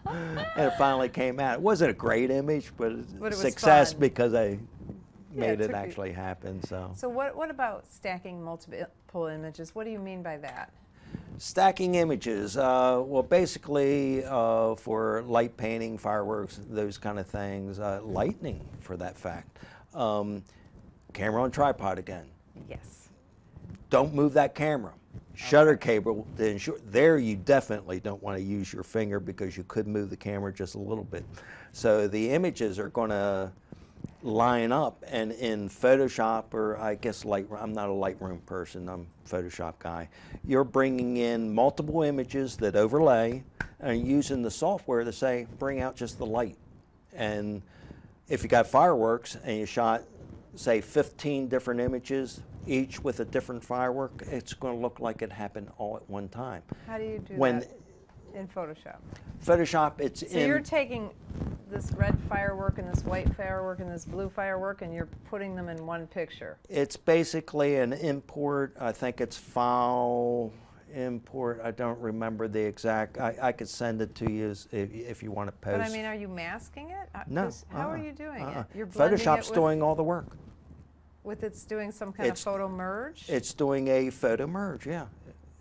And it finally came out. It wasn't a great image, but it was success fun. Because I made it actually happen. So what about stacking multiple images? What do you mean by that? Stacking images, well, basically for light painting, fireworks, those kind of things, lightning for that fact. Camera on tripod again. Yes. Don't move that camera. Shutter cable, there you definitely don't want to use your finger, because you could move the camera just a little bit. So the images are going to line up, and in Photoshop, or I guess I'm not a Lightroom person, I'm a Photoshop guy, you're bringing in multiple images that overlay and using the software to say, bring out just the light. And if you got fireworks and you shot, say, 15 different images, each with a different firework, it's going to look like it happened all at one time. How do you do that in Photoshop? Photoshop, it's so you're taking this red firework and this white firework and this blue firework, and you're putting them in one picture. It's basically an import. I think it's file import. I don't remember the exact. I could send it to you if you want to post. But I mean, are you masking it? No. How are you doing it? You're blending Photoshop's it doing all the work. it's doing some kind of photo merge? It's doing a photo merge, yeah.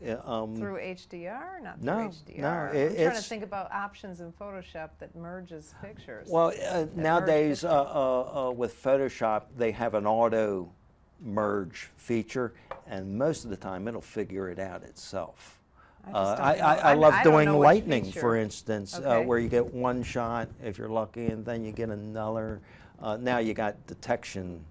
Through HDR? Not through no, HDR. no, I'm trying to think about options in Photoshop that merges pictures. Well, nowadays with Photoshop, they have an auto merge feature, and most of the time it'll figure it out itself. I love doing lightning, for instance, where you get one shot if you're lucky, and then you get another. Now you got detection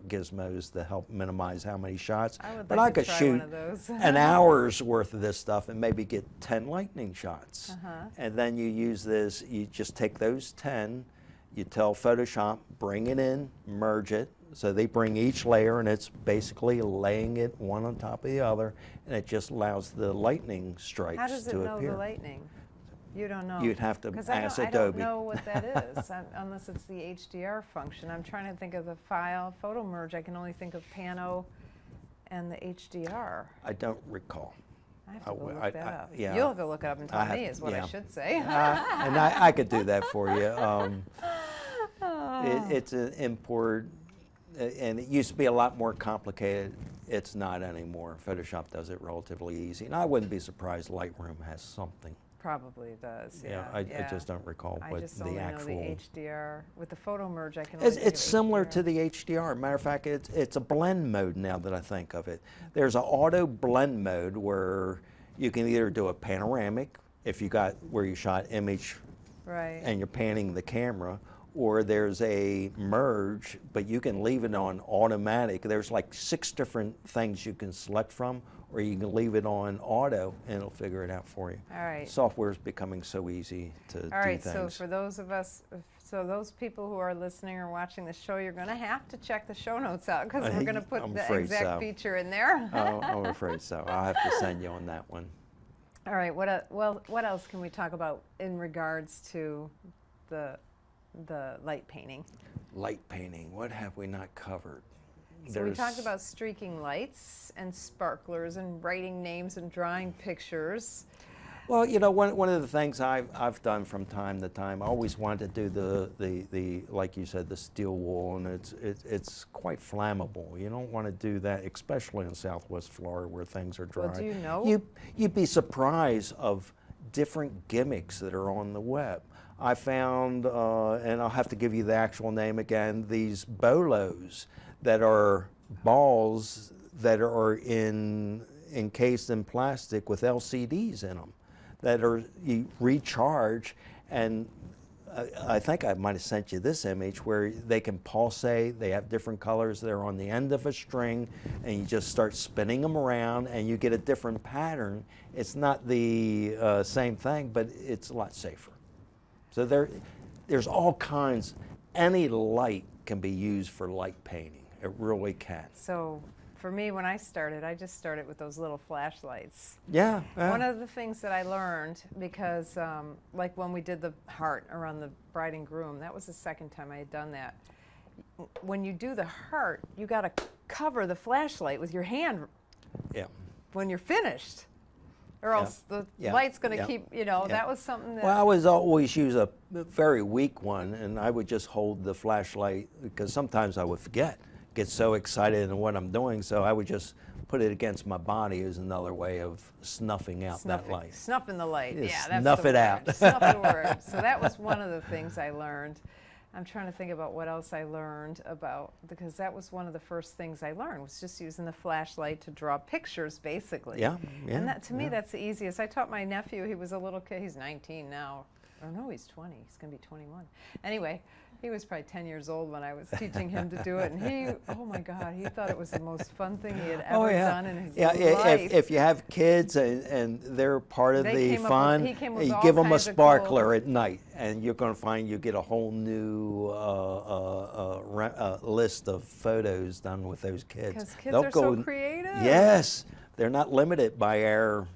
gizmos to help minimize how many shots. But I could shoot an hour's worth of this stuff and maybe get 10 lightning shots. And then you use this, you just take those 10, you tell Photoshop, bring it in, merge it. So they bring each layer, and it's basically laying it one on top of the other, and it just allows the lightning strikes to appear. How does it know the lightning? You don't know. You'd have to ask Adobe. I don't know what that is, unless it's the HDR function. I'm trying to think of the file photo merge. I can only think of Pano and the HDR. I don't recall. I have to go look that up. Yeah. You'll have to look it up and tell me is what I should say. And I could do that for you. It's an import, and it used to be a lot more complicated. It's not anymore. Photoshop does it relatively easy. And I wouldn't be surprised Lightroom has something. Probably does, yeah. I just don't recall what the actual. Know the HDR. With the photo merge, I can only It's similar to the HDR. Matter of fact, it's a blend mode now that I think of it. There's an auto blend mode where you can either do a panoramic, if you got where you shot image and you're panning the camera, or there's a merge, but you can leave it on automatic. There's like 6 different things you can select from, or you can leave it on auto and it'll figure it out for you. All right. Software is becoming so easy to do things. All right, so for those of us, those people who are listening or watching the show, you're going to have to check the show notes out because we're going to put the exact feature in there. I'm afraid so. I'll have to send you on that one. All right, what else can we talk about in regards to the light painting? Light painting, what have we not covered? So we talked about streaking lights and sparklers and writing names and drawing pictures. Well, you know, one of the things I've done from time to time, I always wanted to do the like you said, the steel wool, and it's quite flammable. You don't want to do that, especially in Southwest Florida where things are dry. Well, do you know? You'd be surprised of different gimmicks that are on the web. I found, and I'll have to give you the actual name again, these bolos that are balls that are encased in plastic with LCDs in them that you recharge, and I think I might have sent you this image where they can pulsate, they have different colors, they're on the end of a string, and you just start spinning them around and you get a different pattern. It's not the same thing, but it's a lot safer. So there's all kinds, any light can be used for light painting. It really can. So for me, when I started, I just started with those little flashlights. Yeah. One of the things that I learned, because like when we did the heart around the bride and groom, that was the second time I had done that. When you do the heart, you got to cover the flashlight with your hand when you're finished. Or else the light's going to keep, that was something that... Well, I was always use a very weak one, and I would just hold the flashlight, because sometimes I would forget, get so excited in what I'm doing, so I would just put it against my body as another way of snuffing out that light. Snuffing the light, that's snuff the it word. out. Snuff the word. So that was one of the things I learned. I'm trying to think about what else I learned about, because that was one of the first things I learned, was just using the flashlight to draw pictures, basically. And that, to me, that's the easiest. I taught my nephew, he was a little kid, he's 19 now. Or no, he's 20, he's going to be 21. Anyway, he was probably 10 years old when I was teaching him to do it, and he, oh my God, he thought it was the most fun thing he had ever done in his life. If you have kids and they're part of the fun, you all give them a kinds of sparkler at night, and you're going to find you get a whole new list of photos done with those kids. Because kids are so creative. Yes, they're not limited by our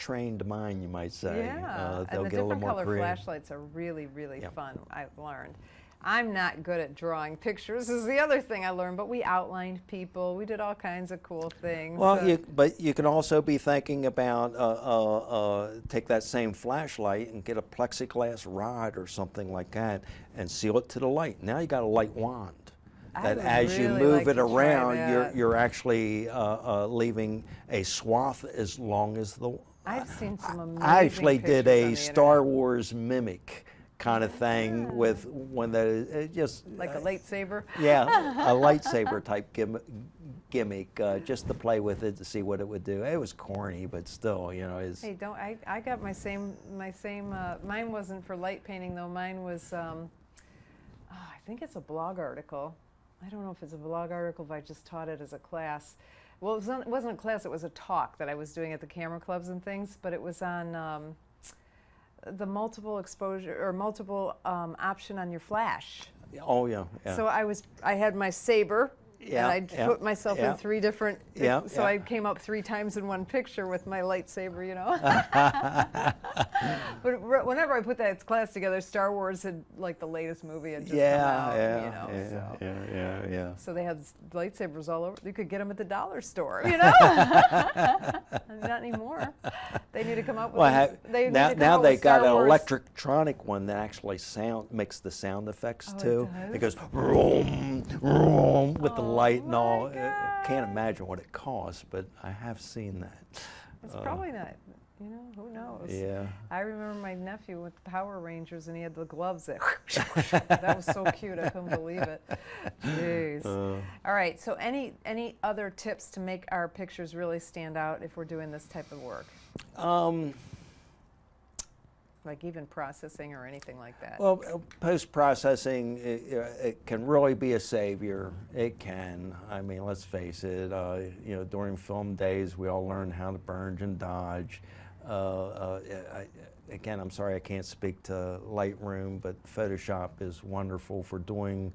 trained mind, you might say. Yeah, They'll and the get a little different more color creative. flashlights are really, really Yep. fun, I've learned. I'm not good at drawing pictures, is the other thing I learned, but we outlined people, we did all kinds of cool things. Well, but you can also be thinking about take that same flashlight and get a plexiglass rod or something like that and seal it to the light. Now you got a light wand. I That would as you really move like it to try around, that. you're actually leaving a swath as long as the. I've seen some amazing I actually did pictures on a the Star internet. Wars mimic kind of thing with when the just Like a lightsaber? yeah, a lightsaber type gimmick, just to play with it to see what it would do. It was corny, but still, you know, is. Hey, don't I got my same mine wasn't for light painting though. Mine was I think it's a blog article. I don't know if it's a blog article if I just taught it as a class. Well, it wasn't a class, it was a talk that I was doing at the camera clubs and things, but it was on the multiple exposure or multiple option on your flash. Oh yeah, yeah. So I had my saber, Yeah, and I yeah, put myself yeah. in 3 different. Yeah, so yeah. I came up 3 times in one picture with my lightsaber, you know. But whenever I put that class together, Star Wars had like the latest movie had just come out, you know. Yeah. So they had lightsabers all over. You could get them at the dollar store, you know. Not anymore. They need to come up with. Well, now they they got an electronic one that actually makes the sound effects Oh, it too. does? It goes vroom, vroom with the Oh, light and all. my God. Can't imagine what it costs, but I have seen that. It's probably not. You know, who knows? Yeah. I remember my nephew with the Power Rangers, and he had the gloves that. That was so cute. I couldn't believe it. Jeez. All right. So, any other tips to make our pictures really stand out if we're doing this type of work? Like even processing or anything like that. Well, post-processing, it can really be a savior. It can. I mean, let's face it. You know, during film days, we all learned how to burn and dodge. Again, I'm sorry I can't speak to Lightroom, but Photoshop is wonderful for doing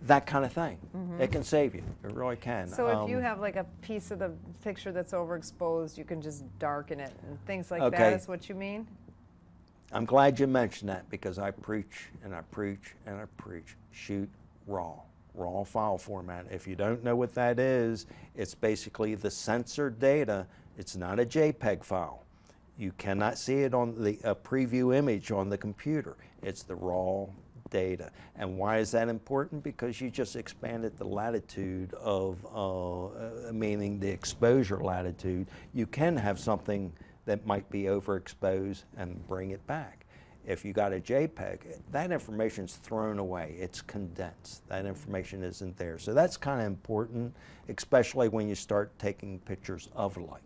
that kind of thing. It can save you. It really can. So if you have like a piece of the picture that's overexposed, you can just darken it and things like Okay. that is what you mean? I'm glad you mentioned that because I preach and I preach and I preach. Shoot raw file format. If you don't know what that is, it's basically the censored data. It's not a JPEG file. You cannot see it on the preview image on the computer. It's the raw data. And why is that important? Because you just expanded the latitude of, meaning the exposure latitude. You can have something that might be overexposed and bring it back. If you got a JPEG, that information's thrown away. It's condensed. That information isn't there. So that's kind of important, especially when you start taking pictures of light.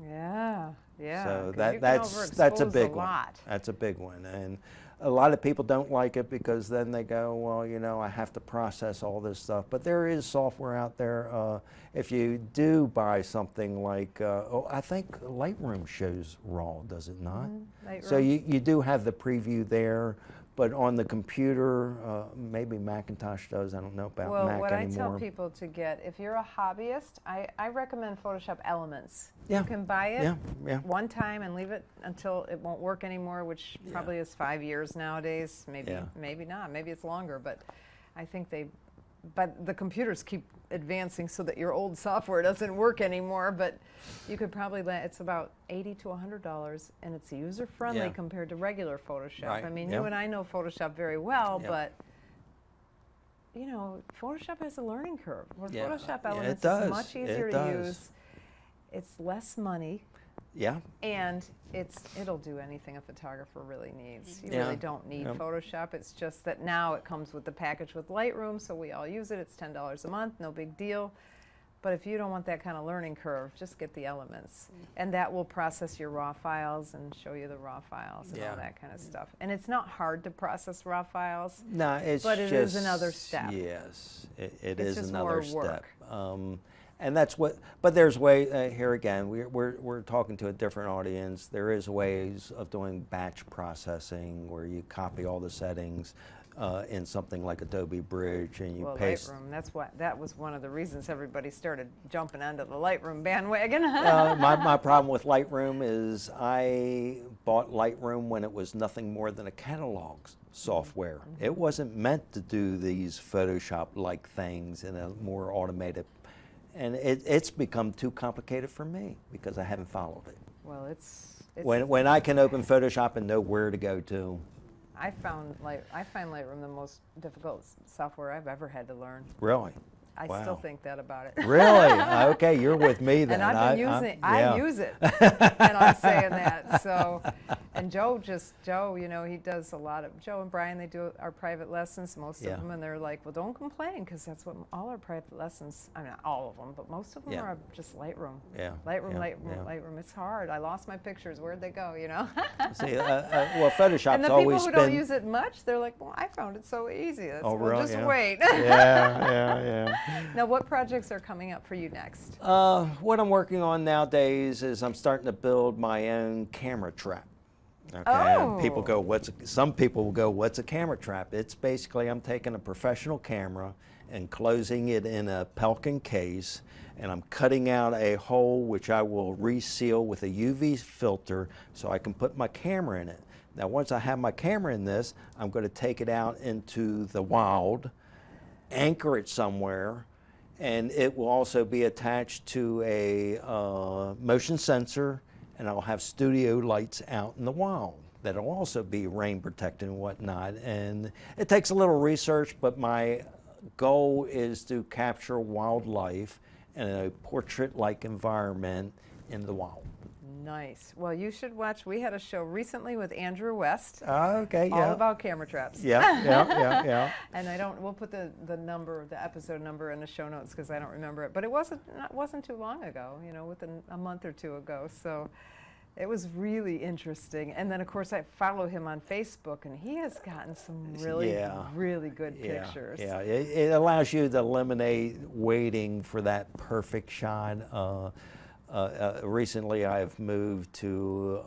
Yeah, yeah. So 'cause you can that's a overexpose big one. lot. That's a big one. And a lot of people don't like it because then they go, well, you know, I have to process all this stuff. But there is software out there. If you do buy something like, I think Lightroom shows RAW, does it not? So Lightroom. you do have the preview there. But on the computer, maybe Macintosh does. I don't know about Well, Mac what anymore. I tell people to get, if you're a hobbyist, I recommend Photoshop Elements. Yeah. You can buy it Yeah. one time and leave it until it won't work anymore, which probably is 5 years nowadays. Maybe, Yeah. maybe not. Maybe it's longer, but I think but the computers keep advancing so that your old software doesn't work anymore. But you could probably it's about $80 to $100, and it's user friendly Yeah. compared to regular Photoshop. Right. I mean, Yep. you and I know Photoshop very well, Yep. but you know, Photoshop has a learning curve. Where Yeah. Photoshop Yeah, it Elements does. is much easier It to does. use. It's less money, Yeah. and it'll do anything a photographer really needs. You Yeah. really don't need Yep. Photoshop. It's just that now it comes with the package with Lightroom, so we all use it. It's $10 a month, no big deal. But if you don't want that kind of learning curve, just get the Elements. And that will process your RAW files and show you the RAW files and Yeah. all that kind of stuff. And it's not hard to process RAW files. No, it's But it just, is another step. Yes, it It's is just another more step. work. And that's what. But there's way here again. We're talking to a different audience. There is ways of doing batch processing where you copy all the settings. in something like Adobe Bridge, and you Well, paste. Lightroom, that was one of the reasons everybody started jumping onto the Lightroom bandwagon. My problem with Lightroom is I bought Lightroom when it was nothing more than a catalog software. It wasn't meant to do these Photoshop-like things in a more automated, and it's become too complicated for me because I haven't followed it. Well, it's when I can open Photoshop and know where to go to. I find Lightroom the most difficult software I've ever had to learn. Really? I Wow. still think that about it. Really? Okay, you're with me then. And I've been using it. yeah. I use it, and I'm saying that. So, and Joe, you know, he does a lot of, Joe and Brian, they do our private lessons, most Yeah. of them, and they're like, well, don't complain, because that's what all our private lessons, I mean, not all of them, but most of them Yeah. are just Lightroom. Yeah, Lightroom, yeah, Lightroom, yeah. Lightroom. It's hard. I lost my pictures. Where'd they go, you know? See, well, Photoshop's And the people always who been. don't use it much, they're like, well, I found it so easy. That's, Oh, well, really? just Yeah. wait. Yeah. Now, what projects are coming up for you next? What I'm working on nowadays is I'm starting to build my own camera trap. Okay. Oh. People go, some people will go, what's a camera trap? It's basically I'm taking a professional camera and closing it in a Pelican case, and I'm cutting out a hole which I will reseal with a UV filter so I can put my camera in it. Now, once I have my camera in this, I'm going to take it out into the wild, anchor it somewhere, and it will also be attached to a motion sensor, and I'll have studio lights out in the wild that'll also be rain protected and whatnot. And it takes a little research, but my goal is to capture wildlife in a portrait-like environment in the wild. Nice. Well, you should watch. We had a show recently with Andrew West. Okay, All about camera traps. Yeah. And we'll put the episode number in the show notes because I don't remember it. But it wasn't too long ago, you know, within a month or two ago. So it was really interesting. And then, of course, I follow him on Facebook, and he has gotten some really good pictures. Yeah, it allows you to eliminate waiting for that perfect shot. Recently, I've moved to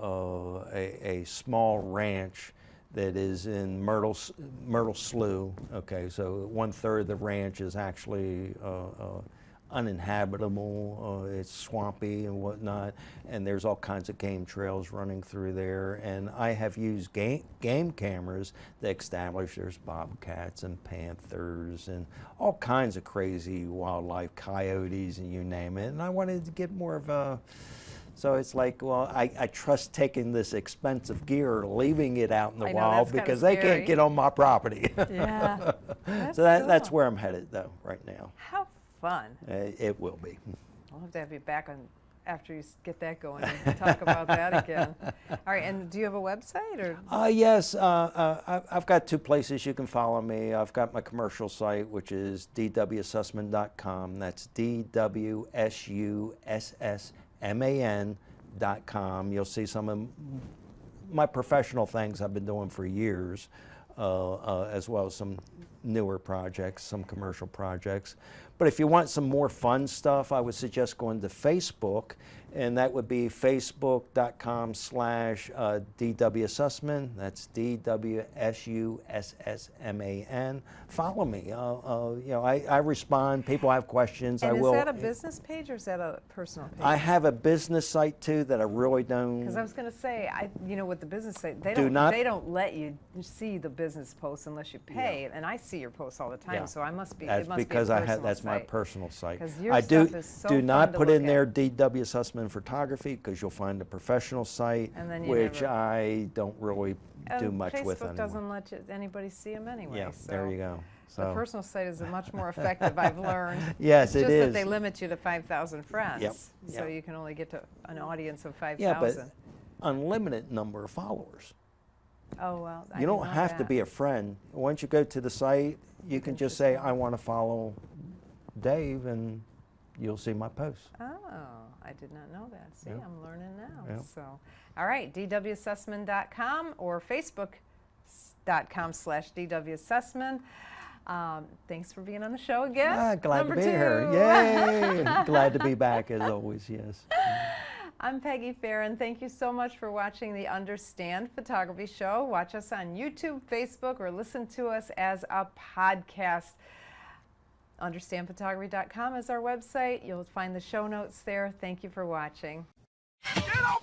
a small ranch that is in Myrtle Slough. Okay, so 1/3 of the ranch is actually uninhabitable. It's swampy and whatnot, and there's all kinds of game trails running through there. And I have used game cameras that establish there's bobcats and panthers and all kinds of crazy wildlife, coyotes, and you name it. And I wanted to get more of a, so it's like, well, I trust taking this expensive gear, leaving it out in the wild because they can't get on my property. Yeah. So that's where I'm headed, though, right now. How fun. It will be. I'll have to have you back on after you get that going and talk about that again. All right, and do you have a website? Or? Yes, I've got 2 places you can follow me. I've got my commercial site, which is dwsussman.com. That's dwsussman.com. You'll see some of my professional things I've been doing for years, as well as some newer projects, some commercial projects. But if you want some more fun stuff, I would suggest going to Facebook, and that would be facebook.com/DW Sussman. That's DWSUSSMAN. Follow me. You know, I respond. People have questions. And I is will. that a business page or is that a personal page? I have a business site too that I really don't. Because I was going to say, you know, with the business site, they Do don't not- they don't let you see the business posts unless you pay, and I see your posts all the time. Yeah. So I must be. That's it must because be a I have. personal That's my site. personal site. 'Cause your I do stuff is so do fun not to put look in there at. DW Sussman Photography because you'll find a professional site, And then you which never- I don't really do And much with Facebook anymore. doesn't let anybody see them anyway. Yeah, so there you go. The So personal site is much more effective, I've learned. yes, It's it just is. that they limit you to 5,000 friends, Yep, so yep. you can only get to an audience of 5,000. Yeah, but unlimited number of followers. Oh well. I You don't didn't know have to that. be a friend. Once you go to the site, you can just say, I want to follow Dave, and you'll see my posts. Oh, I did not know that. See, Yep. I'm learning now. Yep. So, all right, dwsussman.com or facebook.com/dwsussman. Thanks for being on the show again. Glad Number to be 2. here. Yay! Glad to be back as always, yes. I'm Peggy Farron. Thank you so much for watching the Understand Photography Show. Watch us on YouTube, Facebook, or listen to us as a podcast. UnderstandPhotography.com is our website. You'll find the show notes there. Thank you for watching. Get up!